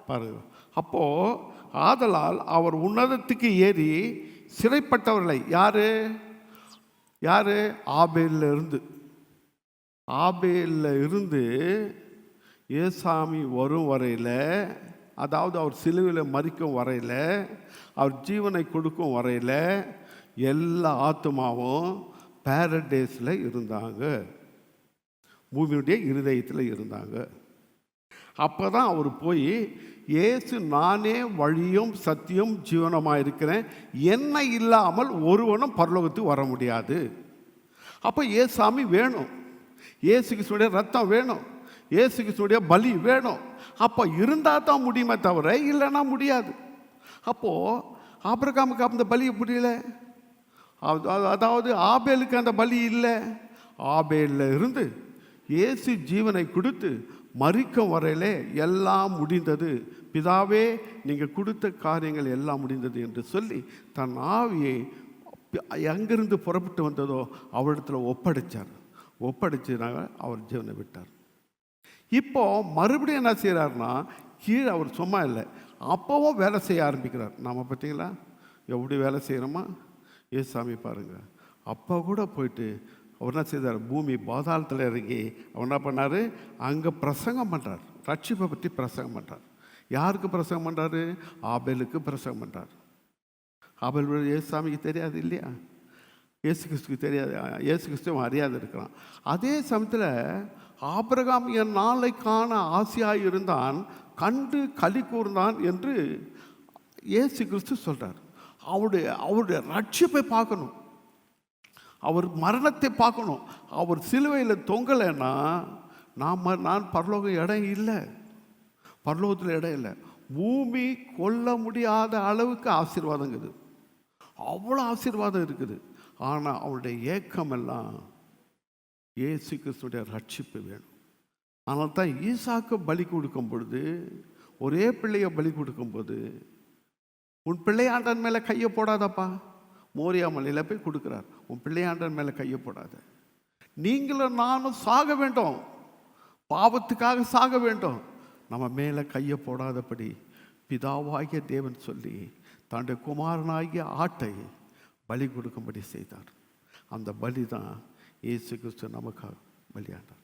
பாருங்க. அப்போ ஆதலால் அவர் உன்னதத்துக்கு ஏறி சிறைப்பட்டவர்களை யாரு யாரு ஆபேலில் இருந்து ஏசாமி வரும் வரையில், அதாவது அவர் சிலுவையில் மரிக்கும் வரையில், அவர் ஜீவனை கொடுக்கும் வரையில் எல்லா ஆத்மாவும் பாரடைஸில் இருந்தாங்க, பூமியுடைய இருதயத்தில் இருந்தாங்க. அப்போ தான் அவர் போய் இயேசு நானே வழியும் சத்தியம் ஜீவனமாக இருக்கிறேன், என்ன இல்லாமல் ஒருவனும் பரலோகத்துக்கு வர முடியாது. அப்போ ஏசாமி வேணும், இயேசு கிறிஸ்துடைய ரத்தம் வேணும், இயேசு கிறிஸ்துடைய பலி வேணும். அப்போ இருந்தால் தான் முடியுமே தவிர இல்லைன்னா முடியாது. அப்போது ஆபிரகாமுக்கு அந்த பலி முடியல, அதாவது ஆபேலுக்கு அந்த பலி இல்லை. ஆபேலில் இருந்து இயேசு ஜீவனை கொடுத்து மரிக்கும் வரையிலே எல்லாம் முடிந்தது, பிதாவே நீங்கள் கொடுத்த காரியங்கள் எல்லாம் முடிந்தது என்று சொல்லி தன் ஆவியை எங்கிருந்து புறப்பட்டு வந்ததோ அவரிடத்தில் ஒப்படைச்சினாங்க. அவர் ஜீவனை விட்டார். இப்போ மறுபடியும் என்ன செய்கிறாருன்னா, கீழே அவர் சும்மா இல்லை, அப்போவும் வேலை செய்ய ஆரம்பிக்கிறார். நாம் பார்த்தீங்களா எப்படி வேலை செய்கிறோமா? ஏசாமி பாருங்கள், அப்போ கூட போயிட்டு அவர் என்ன செய்தார், பூமி பாதாளத்தில் இறங்கி அவர் என்ன பண்ணார், அங்கே பிரசங்கம் பண்ணுறார், ரட்சிப்பை பற்றி பிரசங்கம் பண்ணுறார். யாருக்கு பிரசங்கம் பண்ணுறாரு? ஆபேலுக்கு பிரசங்கம் பண்ணுறார். ஆபேல் ஏசாமிக்கு தெரியாது இல்லையா, இயேசு கிறிஸ்துக்கு தெரியாது, இயேசு கிறிஸ்துவும் அறியாது இருக்கிறான். அதே சமயத்தில் ஆபிரகாம் என் நாளை காண ஆசையாக இருந்தான், கண்டு களி கூர்ந்தான் என்று இயேசு கிறிஸ்து சொல்கிறார். அவருடைய ரட்சிப்பை பார்க்கணும், அவர் மரணத்தை பார்க்கணும். அவர் சிலுவையில் தொங்கலைன்னா நான் பரலோகம் இடம் இல்லை, பரலோகத்தில் இடம் இல்லை. பூமி கொள்ள முடியாத அளவுக்கு ஆசீர்வாதங்குது, அவ்வளோ ஆசீர்வாதம் இருக்குது. ஆனால் அவருடைய ஏக்கமெல்லாம் இயேசு கிறிஸ்துடைய ரட்சிப்பு வேணும். அதனால தான் ஈசாக்கு பலி கொடுக்கும் பொழுது, ஒரே பிள்ளையை பலி கொடுக்கும்போது, உன் பிள்ளையாண்டன் மேலே கையை போடாதப்பா, மோரியா மலையில் போய் கொடுக்குறார், உன் பிள்ளையாண்டன் மேலே கையை போடாத, நீங்களும் நானும் சாக வேண்டும், பாவத்துக்காக சாக வேண்டும், நம்ம மேலே கையை போடாதபடி பிதாவாகிய தேவன் சொல்லி தன்னுடைய குமாரனாகிய ஆட்டை பலி கொடுக்கும்படி செய்தார். அந்த பலி தான் இயேசு கிறிஸ்து நமக்காக பலியானார்.